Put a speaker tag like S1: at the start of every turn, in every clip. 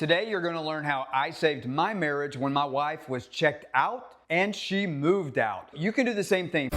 S1: Today, you're going to learn how I saved my marriage when my wife was checked out and she moved out. You can do the same thing.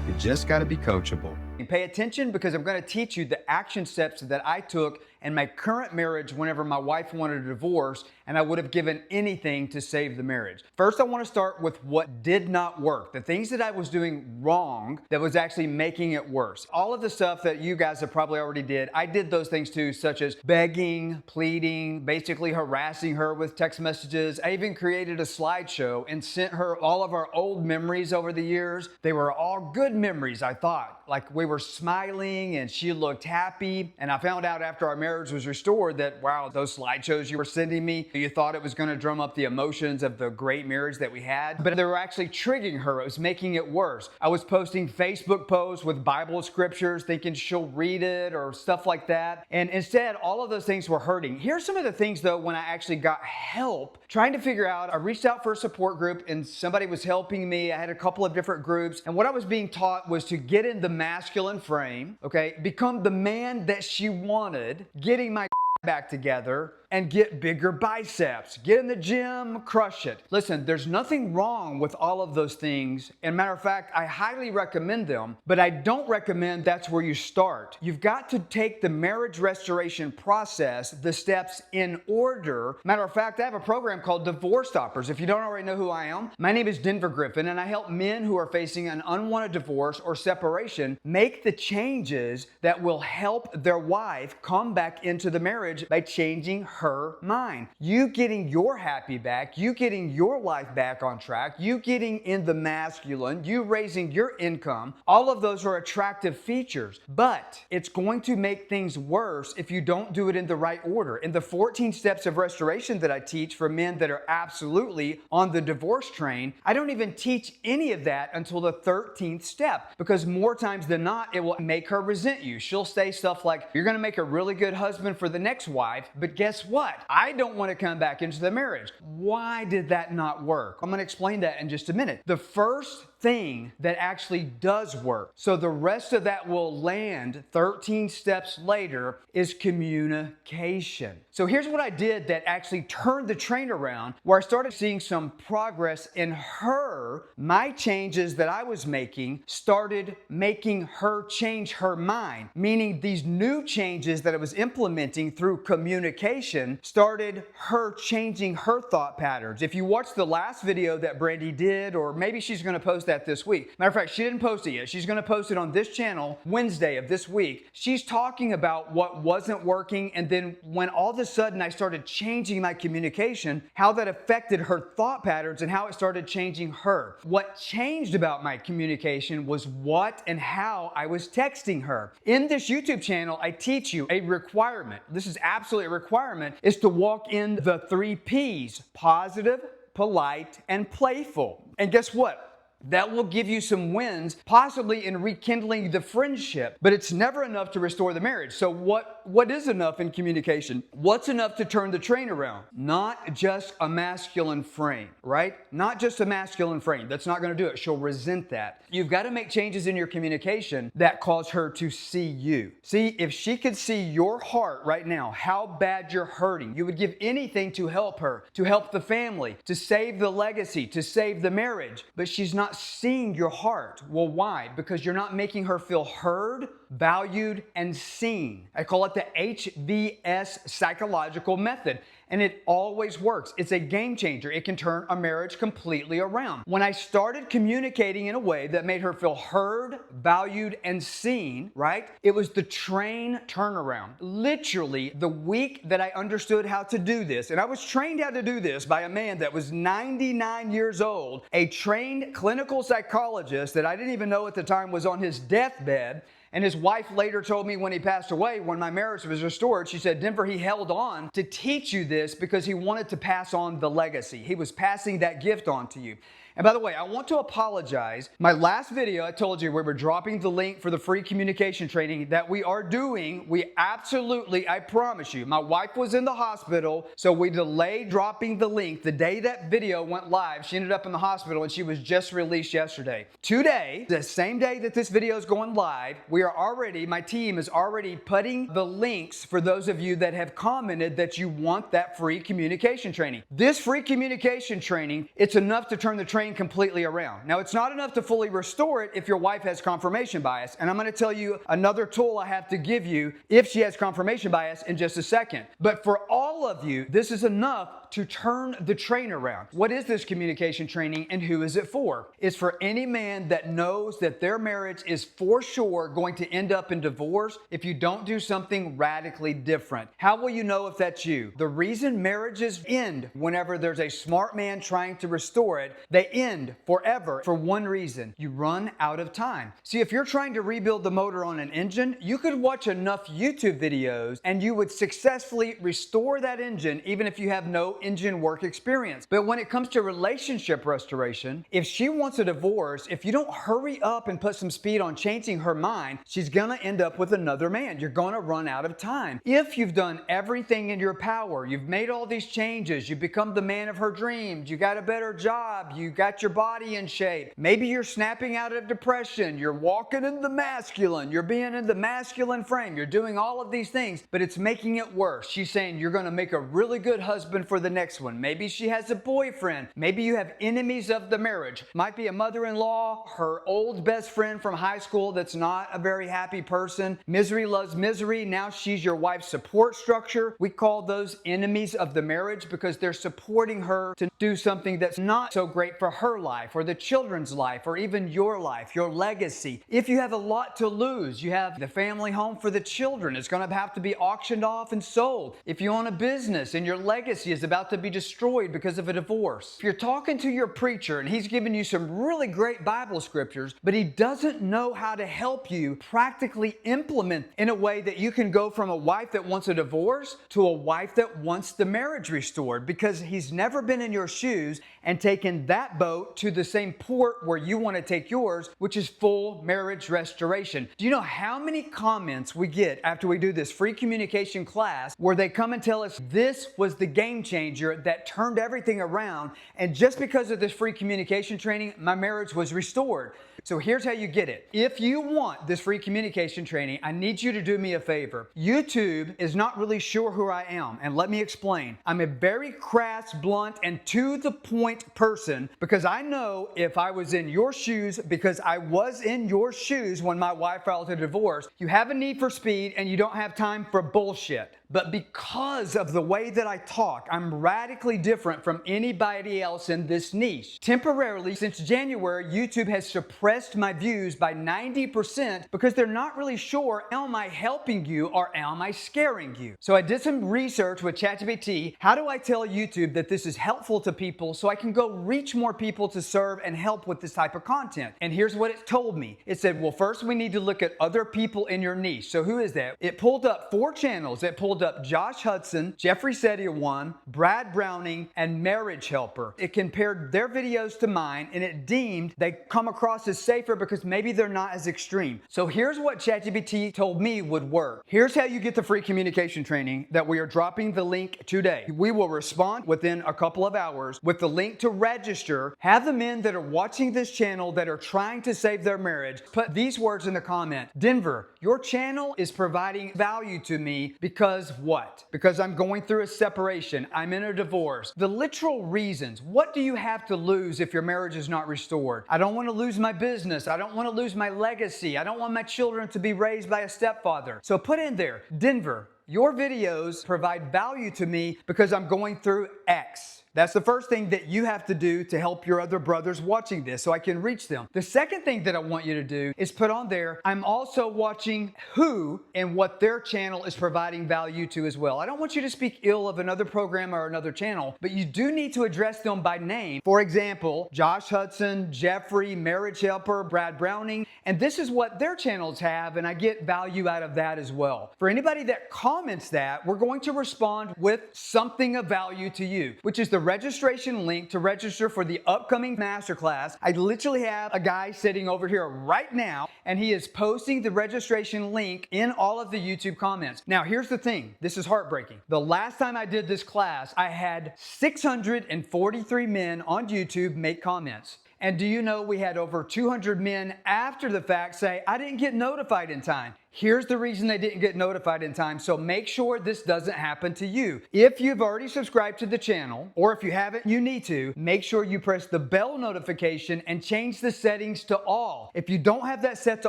S2: You just got to be coachable.
S1: Pay attention because I'm going to teach you the action steps that I took in my current marriage whenever my wife wanted a divorce and I would have given anything to save the marriage. First, I want to start with what did not work. The things that I was doing wrong that was actually making it worse. All of the stuff that you guys have probably already did, I did those things too, such as begging, pleading, basically harassing her with text messages. I even created a slideshow and sent her all of our old memories over the years. They were all good memories, I thought. Like we were smiling and she looked happy. And I found out after our marriage was restored that, wow, those slideshows you were sending me, you thought it was going to drum up the emotions of the great marriage that we had, but they were actually triggering her. It was making it worse. I was posting Facebook posts with Bible scriptures thinking she'll read it or stuff like that. And instead, all of those things were hurting. Here's some of the things though, when I actually got help trying to figure out, I reached out for a support group and somebody was helping me. I had a couple of different groups. And what I was being taught was to get in the masculine frame, okay, become the man that she wanted, getting my back together, and get bigger biceps. Get in the gym, crush it. Listen, there's nothing wrong with all of those things. And matter of fact, I highly recommend them, but I don't recommend that's where you start. You've got to take the marriage restoration process, the steps in order. Matter of fact, I have a program called DivorceStoppers. If you don't already know who I am, my name is Griffin, and I help men who are facing an unwanted divorce or separation make the changes that will help their wife come back into the marriage by changing her mind. You getting your happy back, you getting your life back on track, you getting in the masculine, you raising your income, all of those are attractive features, but it's going to make things worse if you don't do it in the right order. In the 14 steps of restoration that I teach for men that are absolutely on the divorce train, I don't even teach any of that until the 13th step, because more times than not, it will make her resent you. She'll say stuff like, you're going to make a really good husband for the next wife, but guess what? I don't want to come back into the marriage. Why did that not work? I'm going to explain that in just a minute. The first thing that actually does work, so the rest of that will land 13 steps later, is communication. So here's what I did that actually turned the train around, where I started seeing some progress in her. My changes that I was making started making her change her mind, meaning these new changes that I was implementing through communication started her changing her thought patterns. If you watch the last video that Brandy did, or maybe she's going to post that this week. Matter of fact, she didn't post it yet. She's going to post it on this channel Wednesday of this week. She's talking about what wasn't working, and then when all of a sudden I started changing my communication, how that affected her thought patterns and how it started changing her. What changed about my communication was what and how I was texting her. In this YouTube channel, I teach you a requirement. This is absolutely a requirement, is to walk in the 3 P's: positive, polite, and playful. And guess what? That will give you some wins, possibly in rekindling the friendship, but it's never enough to restore the marriage. So what is enough in communication? What's enough to turn the train around? Not just a masculine frame, right? Not just a masculine frame. That's not going to do it. She'll resent that. You've got to make changes in your communication that cause her to see you. See, if she could see your heart right now, how bad you're hurting, you would give anything to help her, to help the family, to save the legacy, to save the marriage, but she's not seeing your heart. Well, why? Because you're not making her feel heard, valued, and seen. I call it the HVS psychological method, and it always works. It's a game changer. It can turn a marriage completely around. When I started communicating in a way that made her feel heard, valued, and seen, right? It was the train turnaround. Literally, the week that I understood how to do this, and I was trained how to do this by a man that was 99 years old, a trained clinical psychologist that I didn't even know at the time was on his deathbed. And his wife later told me when he passed away, when my marriage was restored, she said, Denver, he held on to teach you this because he wanted to pass on the legacy. He was passing that gift on to you. And by the way, I want to apologize. My last video, I told you we were dropping the link for the free communication training that we are doing. We absolutely, I promise you, my wife was in the hospital, so we delayed dropping the link. The day that video went live, she ended up in the hospital and she was just released yesterday. Today, the same day that this video is going live, my team is already putting the links for those of you that have commented that you want that free communication training. This free communication training, it's enough to turn the train completely around. Now, it's not enough to fully restore it if your wife has confirmation bias, and I'm going to tell you another tool I have to give you if she has confirmation bias in just a second. But for all of you, this is enough to turn the train around. What is this communication training and who is it for? It's for any man that knows that their marriage is for sure going to end up in divorce if you don't do something radically different. How will you know if that's you? The reason marriages end whenever there's a smart man trying to restore it, they end forever for one reason: you run out of time. See, if you're trying to rebuild the motor on an engine, you could watch enough YouTube videos and you would successfully restore that engine even if you have no engine work experience. But when it comes to relationship restoration, if she wants a divorce, if you don't hurry up and put some speed on changing her mind, she's gonna end up with another man. You're gonna run out of time. If you've done everything in your power, you've made all these changes, you've become the man of her dreams, you got a better job, you got your body in shape, maybe you're snapping out of depression, you're walking in the masculine, you're being in the masculine frame, you're doing all of these things, but it's making it worse. She's saying you're gonna make a really good husband for the next one. Maybe she has a boyfriend. Maybe you have enemies of the marriage. Might be a mother-in-law, her old best friend from high school that's not a very happy person. Misery loves misery. Now she's your wife's support structure. We call those enemies of the marriage because they're supporting her to do something that's not so great for her life or the children's life or even your life, your legacy. If you have a lot to lose, you have the family home for the children. It's going to have to be auctioned off and sold. If you own a business and your legacy is about to be destroyed because of a divorce. If you're talking to your preacher and he's giving you some really great Bible scriptures, but he doesn't know how to help you practically implement in a way that you can go from a wife that wants a divorce to a wife that wants the marriage restored, because he's never been in your shoes and taken that boat to the same port where you want to take yours, which is full marriage restoration. Do you know how many comments we get after we do this free communication class where they come and tell us this was the game changer that turned everything around, and just because of this free communication training, my marriage was restored? So here's how you get it. If you want this free communication training, I need you to do me a favor. YouTube is not really sure who I am, and let me explain. I'm a very crass, blunt, and to the point person because I know if I was in your shoes, because I was in your shoes when my wife filed a divorce, you have a need for speed and you don't have time for bullshit. But because of the way that I talk, I'm radically different from anybody else in this niche. Temporarily, since January, YouTube has suppressed my views by 90% because they're not really sure, am I helping you or am I scaring you? So I did some research with ChatGPT. How do I tell YouTube that this is helpful to people so I can go reach more people to serve and help with this type of content? And here's what it told me. It said, well, first we need to look at other people in your niche. So who is that? It pulled up 4 channels. It pulled up Josh Hudson, Jeffrey Sedia 1, Brad Browning, and Marriage Helper. It compared their videos to mine and it deemed they come across as safer because maybe they're not as extreme. So here's what ChatGPT told me would work. Here's how you get the free communication training that we are dropping the link today. We will respond within a couple of hours with the link to register. Have the men that are watching this channel that are trying to save their marriage put these words in the comment: Denver, your channel is providing value to me because what? Because I'm going through a separation. I'm in a divorce. The literal reasons. What do you have to lose if your marriage is not restored? I don't want to lose my business. I don't want to lose my legacy. I don't want my children to be raised by a stepfather. So put in there, Denver, your videos provide value to me because I'm going through X. That's the first thing that you have to do to help your other brothers watching this so I can reach them. The second thing that I want you to do is put on there, I'm also watching who and what their channel is providing value to as well. I don't want you to speak ill of another program or another channel, but you do need to address them by name. For example, Josh Hudson, Jeffrey, Marriage Helper, Brad Browning, and this is what their channels have, and I get value out of that as well. For anybody that comments that, we're going to respond with something of value to you, which is the registration link to register for the upcoming masterclass. I literally have a guy sitting over here right now, and he is posting the registration link in all of the YouTube comments. Now, here's the thing. This is heartbreaking. The last time I did this class, I had 643 men on YouTube make comments. And do you know we had over 200 men after the fact say, I didn't get notified in time. Here's the reason they didn't get notified in time, so make sure this doesn't happen to you. If you've already subscribed to the channel, or if you haven't, you need to, make sure you press the bell notification and change the settings to all. If you don't have that set to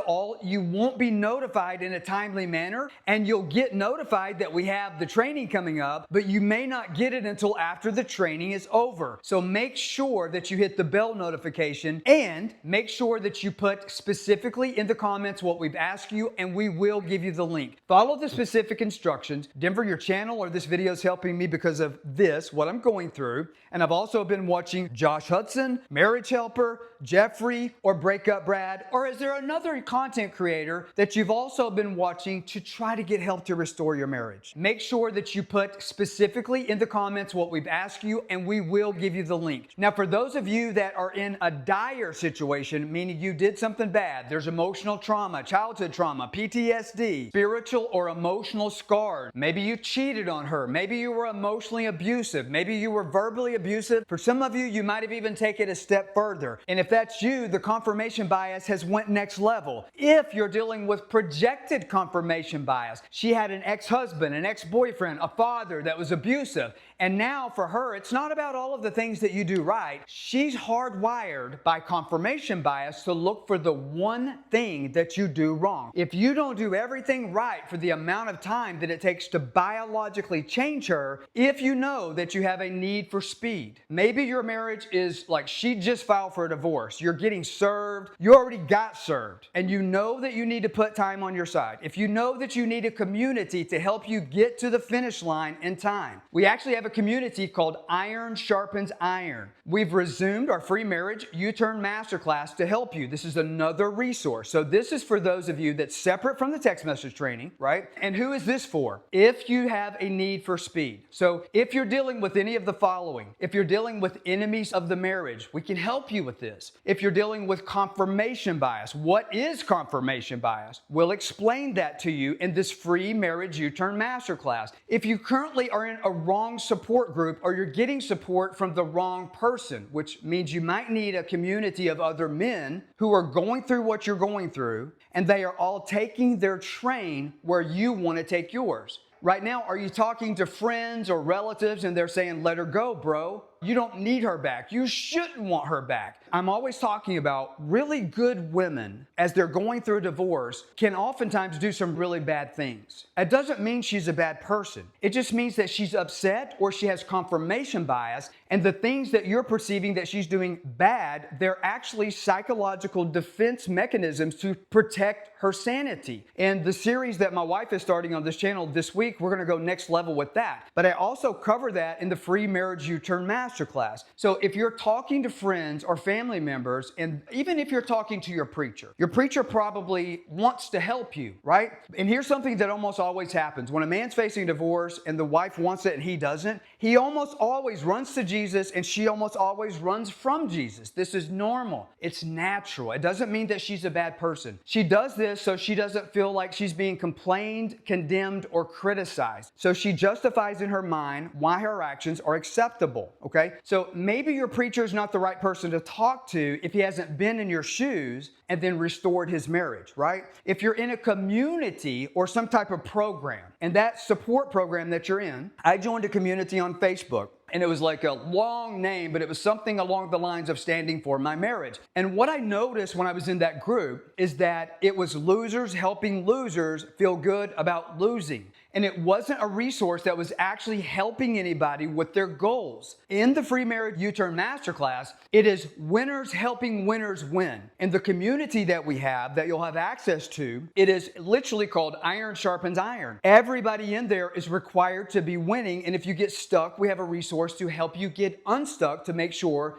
S1: all, you won't be notified in a timely manner, and you'll get notified that we have the training coming up, but you may not get it until after the training is over. So make sure that you hit the bell notification, and make sure that you put specifically in the comments what we've asked you, and we will give you the link. Follow the specific instructions. Denver, your channel or this video is helping me because of this, what I'm going through. And I've also been watching Josh Hudson, Marriage Helper, Jeffrey, or Breakup Brad, or is there another content creator that you've also been watching to try to get help to restore your marriage? Make sure that you put specifically in the comments what we've asked you, and we will give you the link. Now, for those of you that are in a dire situation, meaning you did something bad, there's emotional trauma, childhood trauma, PTSD, spiritual or emotional scars. Maybe you cheated on her. Maybe you were emotionally abusive. Maybe you were verbally abusive. For some of you, you might have even taken it a step further. And if that's you, the confirmation bias has went next level. If you're dealing with projected confirmation bias, she had an ex-husband, an ex-boyfriend, a father that was abusive. And now for her, it's not about all of the things that you do right. She's hardwired by confirmation bias to look for the one thing that you do wrong. If you don't do everything right for the amount of time that it takes to biologically change her, if you know that you have a need for speed, maybe your marriage is like she just filed for a divorce, you're getting served, you already got served, and you know that you need to put time on your side. If you know that you need a community to help you get to the finish line in time, we actually have a community called Iron Sharpens Iron. We've resumed our free marriage U-Turn Masterclass to help you. This is another resource. So this is for those of you that's separate from the text message training, right? And who is this for? If you have a need for speed. So if you're dealing with any of the following, if you're dealing with enemies of the marriage, we can help you with this. If you're dealing with confirmation bias, what is confirmation bias? We'll explain that to you in this free marriage U-Turn Masterclass. If you currently are in a wrong support group or you're getting support from the wrong person, which means you might need a community of other men who are going through what you're going through, and they are all taking their train where you want to take yours. Right now, are you talking to friends or relatives and they're saying, let her go, bro? You don't need her back. You shouldn't want her back. I'm always talking about really good women, as they're going through a divorce, can oftentimes do some really bad things. It doesn't mean she's a bad person. It just means that she's upset or she has confirmation bias, and the things that you're perceiving that she's doing bad, they're actually psychological defense mechanisms to protect her sanity. And the series that my wife is starting on this channel this week, we're going to go next level with that. But I also cover that in the free marriage U-Turn Masterclass. So if you're talking to friends or family members, and even if you're talking to your preacher probably wants to help you, right? And here's something that almost always happens. When a man's facing divorce and the wife wants it and he doesn't, he almost always runs to Jesus and she almost always runs from Jesus. This is normal. It's natural. It doesn't mean that she's a bad person. She does this so she doesn't feel like she's being complained, condemned, or criticized. So she justifies in her mind why her actions are acceptable, okay? So maybe your preacher is not the right person to talk to if he hasn't been in your shoes and then restored his marriage, right? If you're in a community or some type of program, and that support program that you're in, I joined a community on Facebook. And it was like a long name, but it was something along the lines of standing for my marriage. And what I noticed when I was in that group is that it was losers helping losers feel good about losing. And it wasn't a resource that was actually helping anybody with their goals. In the free marriage U-Turn Masterclass, it is winners helping winners win. And the community that we have, that you'll have access to, it is literally called Iron Sharpens Iron. Everybody in there is required to be winning. And if you get stuck, we have a resource to help you get unstuck to make sure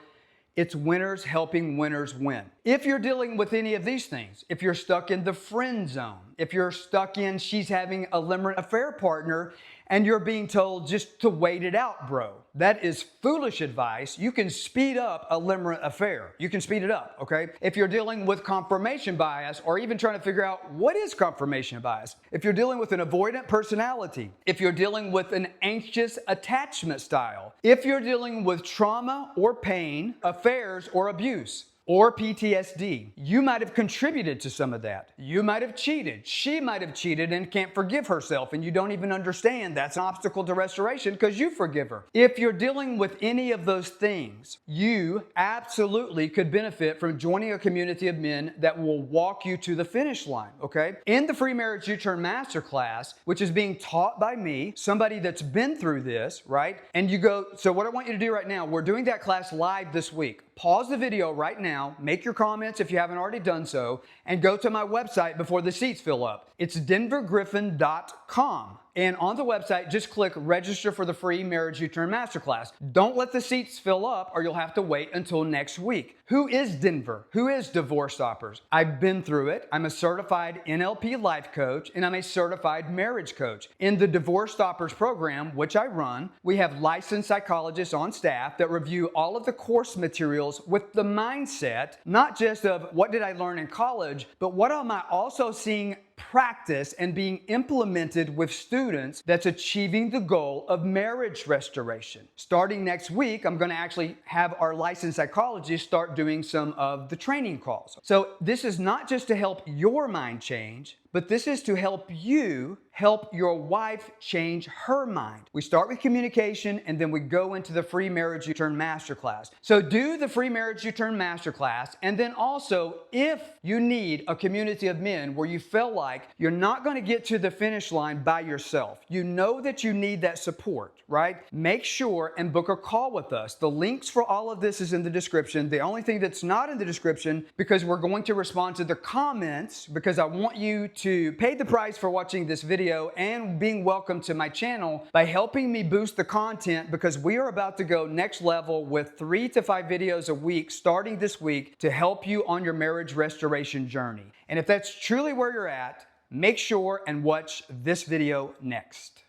S1: it's winners helping winners win. If you're dealing with any of these things, if you're stuck in the friend zone, if you're stuck in she's having a limerent affair partner and you're being told just to wait it out, bro. That is foolish advice. You can speed up a limerent affair. You can speed it up, okay? If you're dealing with confirmation bias, or even trying to figure out what is confirmation bias, if you're dealing with an avoidant personality, if you're dealing with an anxious attachment style, if you're dealing with trauma or pain, affairs or abuse, or PTSD. You might have contributed to some of that. You might have cheated. She might have cheated and can't forgive herself, and you don't even understand that's an obstacle to restoration because you forgive her. If you're dealing with any of those things, you absolutely could benefit from joining a community of men that will walk you to the finish line, okay? In the Free Marriage U-Turn Masterclass, which is being taught by me, somebody that's been through this, right? And you go, so what I want you to do right now, we're doing that class live this week. Pause the video right now, make your comments if you haven't already done so, and go to my website before the seats fill up. It's denvergriffin.com. And on the website, just click register for the Free Marriage U-Turn Masterclass. Don't let the seats fill up or you'll have to wait until next week. Who is Denver? Who is DivorceStoppers? I've been through it. I'm a certified NLP life coach and I'm a certified marriage coach. In the DivorceStoppers program, which I run, we have licensed psychologists on staff that review all of the course materials with the mindset, not just of what did I learn in college, but what am I also seeing practice and being implemented with students that's achieving the goal of marriage restoration. Starting next week, I'm going to actually have our licensed psychologists start doing some of the training calls. So this is not just to help your mind change, but this is to help you help your wife change her mind. We start with communication and then we go into the Free Marriage U-Turn Masterclass. So do the Free Marriage U-Turn Masterclass, and then also if you need a community of men where you feel like you're not going to get to the finish line by yourself, you know that you need that support, right? Make sure and book a call with us. The links for all of this is in the description. The only thing that's not in the description, because we're going to respond to the comments, because I want you to pay the price for watching this video and being welcome to my channel by helping me boost the content, because we are about to go next level with 3 to 5 videos a week starting this week to help you on your marriage restoration journey. And if that's truly where you're at, make sure and watch this video next.